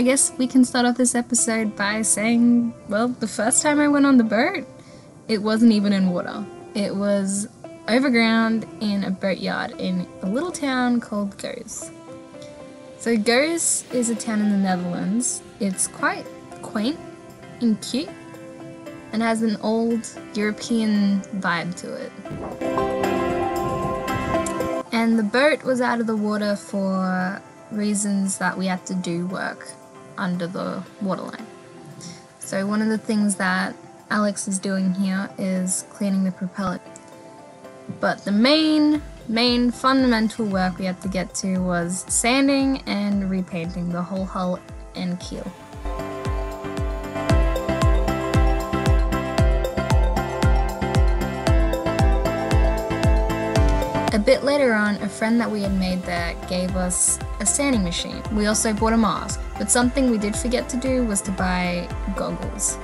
I guess we can start off this episode by saying, well, the first time I went on the boat, it wasn't even in water. It was overground in a boatyard in a little town called Goes. So Goes is a town in the Netherlands. It's quite quaint and cute and has an old European vibe to it. And the boat was out of the water for reasons that we had to do work under the waterline. So one of the things that Alex is doing here is cleaning the propeller. But the main fundamental work we had to get to was sanding and repainting the whole hull and keel. A bit later on, a friend that we had made there gave us a sanding machine. We also bought a mask, but something we did forget to do was to buy goggles.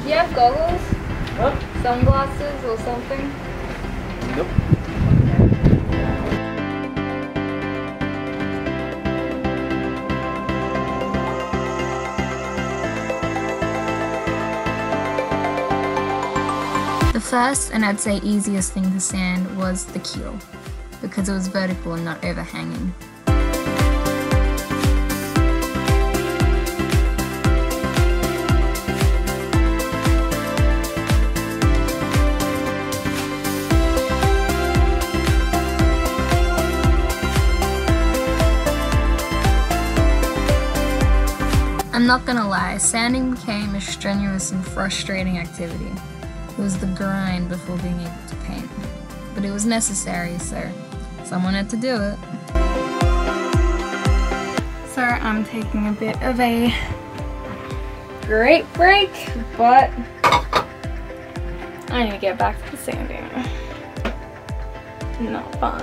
Do you have goggles? What? Sunglasses or something? Nope. The first, and I'd say easiest thing to sand was the keel, because it was vertical and not overhanging. I'm not gonna lie, sanding became a strenuous and frustrating activity. It was the grind before being able to paint. But it was necessary, so someone had to do it. So I'm taking a bit of a great break, but I need to get back to the sanding. Not fun.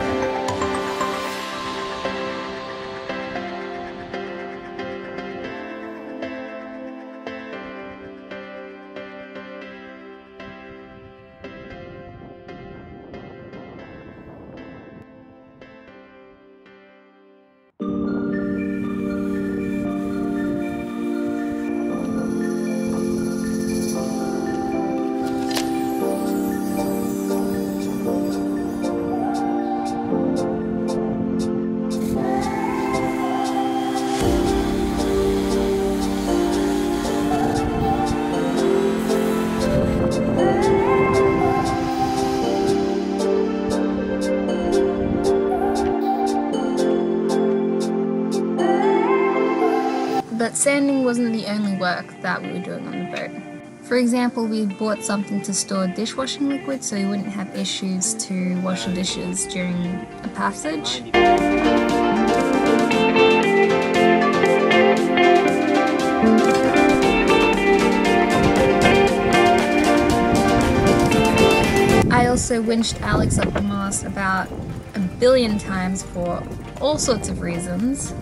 But sanding wasn't the only work that we were doing on the boat. For example, we bought something to store dishwashing liquid so we wouldn't have issues to wash the dishes during a passage. I also winched Alex up the mast about 1 billion times for all sorts of reasons.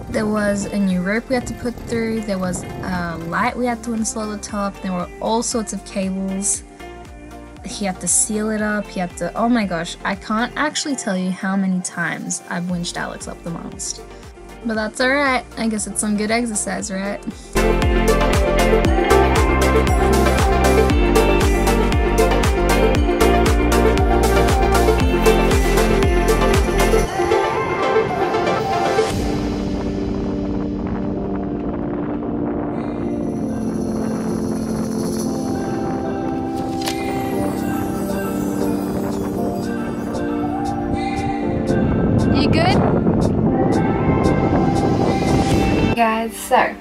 There was a new rope we had to put through, there was a light we had to install at the top, there were all sorts of cables. He had to seal it up, he had to, oh my gosh, I can't actually tell you how many times I've winched Alex up the mast. But that's alright, I guess it's some good exercise, right? You good? Guys, so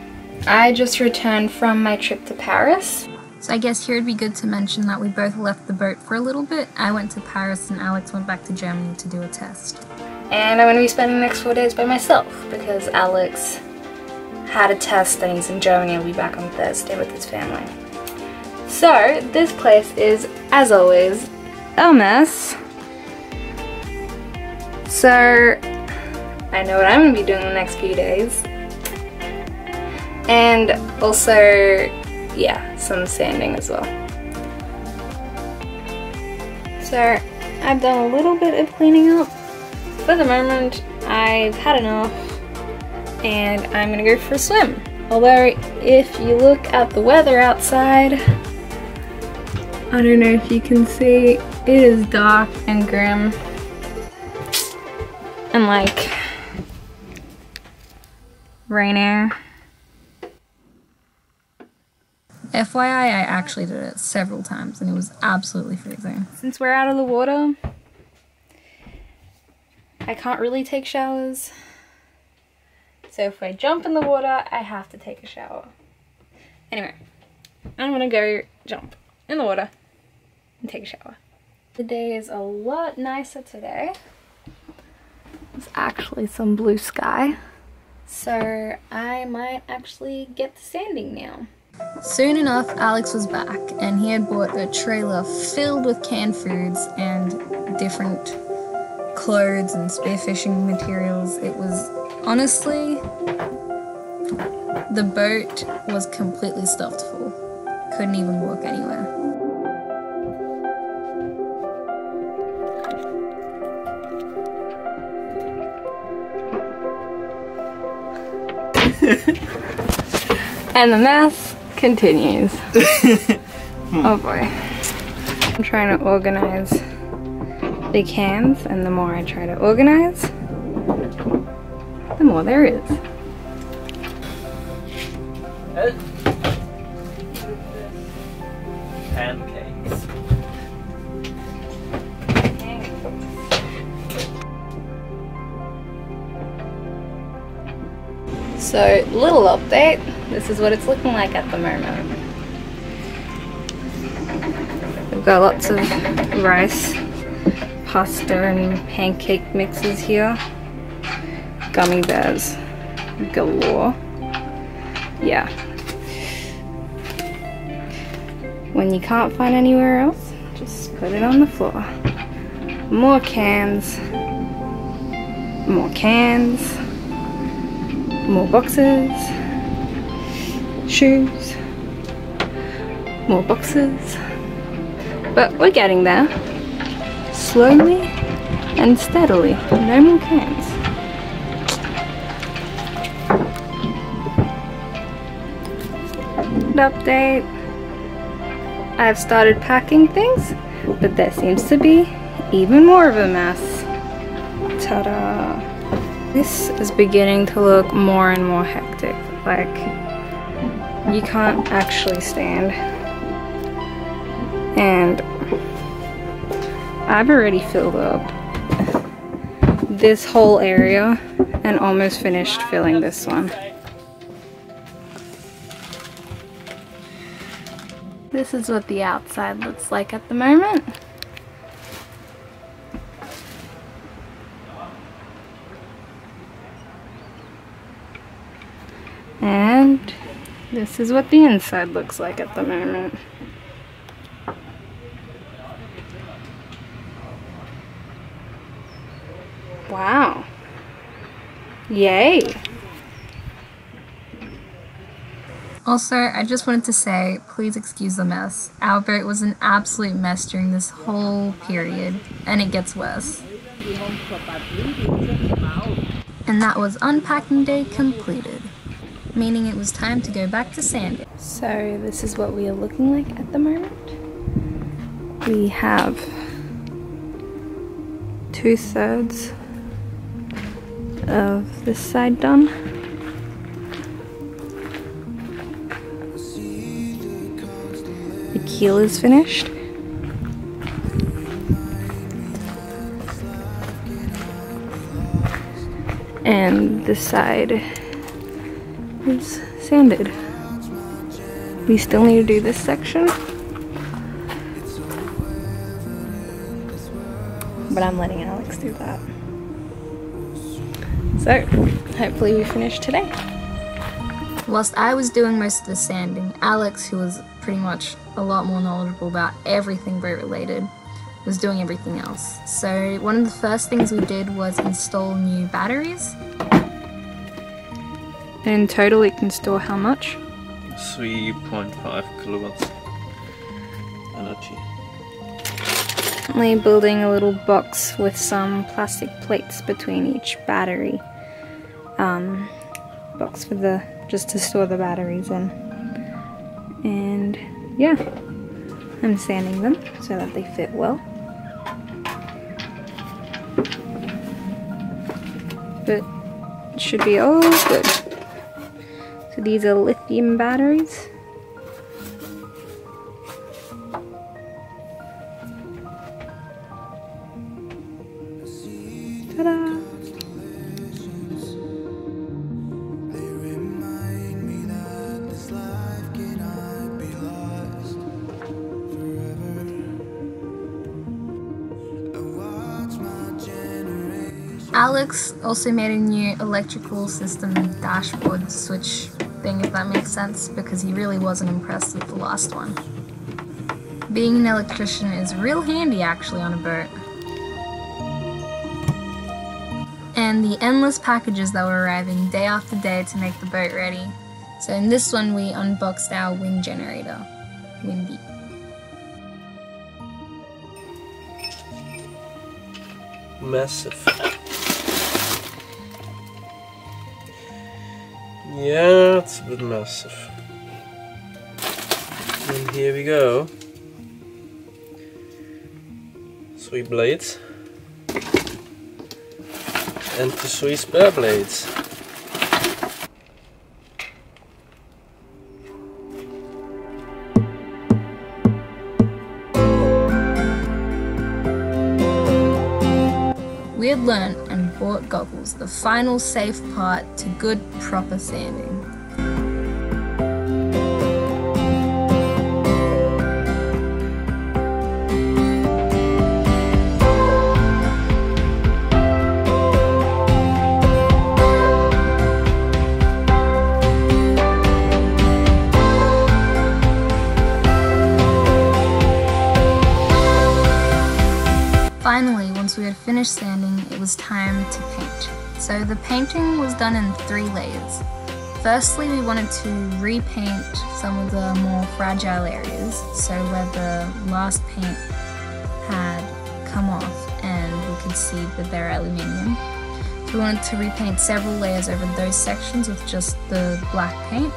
I just returned from my trip to Paris. So I guess here it'd be good to mention that we both left the boat for a little bit. I went to Paris and Alex went back to Germany to do a test. And I'm going to be spending the next 4 days by myself because Alex had a test and he's in Germany and will be back on Thursday with his family. So this place is, as always, a mess. So I know what I'm going to be doing the next few days. And also, yeah, some sanding as well. So I've done a little bit of cleaning up. For the moment, I've had enough and I'm gonna go for a swim. Although if you look at the weather outside, I don't know if you can see, it is dark and grim and like rainy. FYI, I actually did it several times and it was absolutely freezing. Since we're out of the water, I can't really take showers. So if I jump in the water, I have to take a shower. Anyway, I'm gonna go jump in the water and take a shower. The day is a lot nicer today. There's actually some blue sky. So I might actually get to sanding now. Soon enough, Alex was back and he had bought a trailer filled with canned foods and different clothes and spearfishing materials. It was honestly, the boat was completely stuffed full. Couldn't even walk anywhere. And the mess continues. Oh boy. I'm trying to organize the cans, and the more I try to organize, the more there is. Pancakes. So, little update. This is what it's looking like at the moment. We've got lots of rice, pasta and pancake mixes here. Gummy bears galore. Yeah. When you can't find anywhere else, just put it on the floor. More cans. More cans. More boxes. Shoes. More boxes. But we're getting there. Slowly and steadily. No more cans. Update. I've started packing things, but there seems to be even more of a mess. Ta-da! This is beginning to look more and more hectic. Like, you can't actually stand. And I've already filled up this whole area and almost finished filling this one. This is what the outside looks like at the moment. And this is what the inside looks like at the moment. Wow. Yay. Also, I just wanted to say, please excuse the mess. Our boat was an absolute mess during this whole period, and it gets worse. And that was unpacking day completed, meaning it was time to go back to sanding. So this is what we are looking like at the moment. We have 2/3 of this side done. The keel is finished. And this side is sanded. We still need to do this section, but I'm letting Alex do that. So, hopefully we finish today. Whilst I was doing most of the sanding, Alex, who was pretty much a lot more knowledgeable about everything boat related, was doing everything else. So one of the first things we did was install new batteries. In total it can store how much? 3.5 kilowatts energy. Currently building a little box with some plastic plates between each battery. Box for just to store the batteries in. And yeah, I'm sanding them so that they fit well. But it should be all good. So these are lithium batteries. Ta-da! Alex also made a new electrical system dashboard switch thing, if that makes sense, because he really wasn't impressed with the last one. Being an electrician is real handy actually on a boat. And the endless packages that were arriving day after day to make the boat ready. So in this one we unboxed our wind generator, Windy. Massive. Yeah, it's a bit massive. And here we go. 3 blades. And the 3 spare blades. We had learnt and bought goggles, the final safe part to good proper sanding. Finally, once we had finished sanding, it was time to paint. So the painting was done in 3 layers. Firstly, we wanted to repaint some of the more fragile areas, so where the last paint had come off and we could see that they're aluminium. So we wanted to repaint several layers over those sections with just the black paint.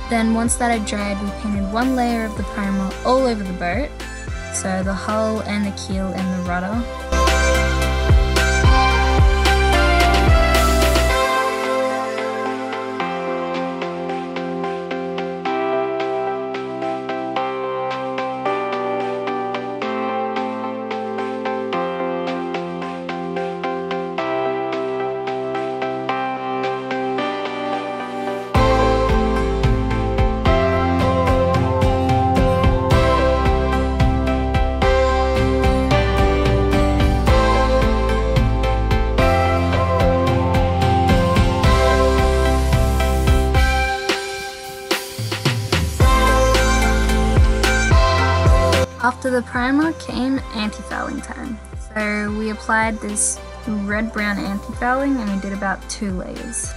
Then once that had dried, we painted 1 layer of the primer all over the boat, so the hull and the keel and the rudder. After the primer came anti-fouling time. So we applied this red-brown anti-fouling and we did about 2 layers.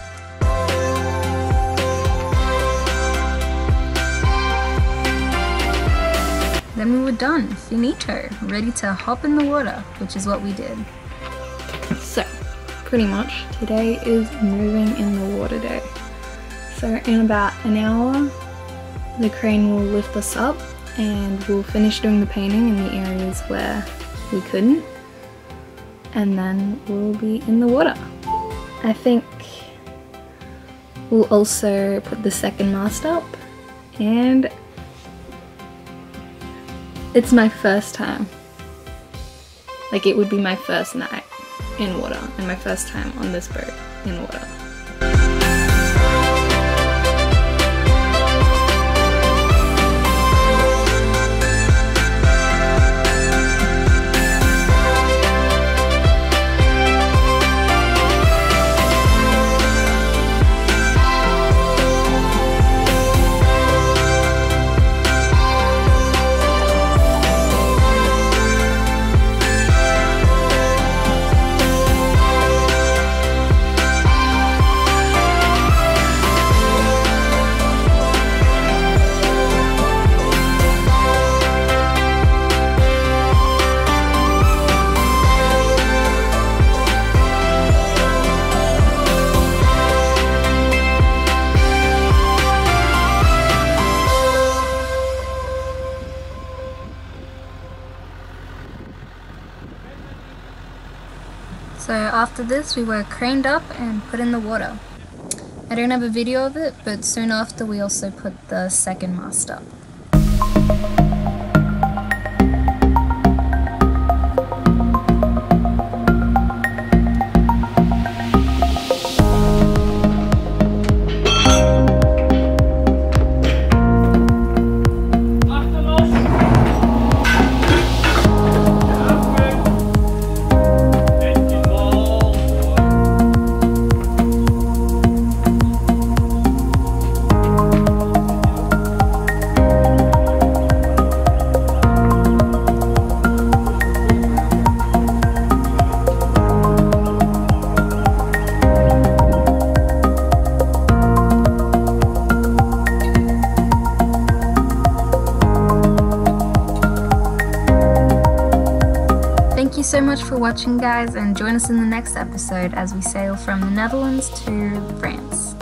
Then we were done, finito, ready to hop in the water, which is what we did. So, pretty much, today is moving in the water day. So in about an hour, the crane will lift us up and we'll finish doing the painting in the areas where we couldn't, and then we'll be in the water. I think we'll also put the second mast up, and it's my first time. Like, it would be my first night in water and my first time on this boat in water. So after this we were craned up and put in the water. I don't have a video of it, but soon after we also put the second mast up. Thank you so much for watching, guys, and join us in the next episode as we sail from the Netherlands to France.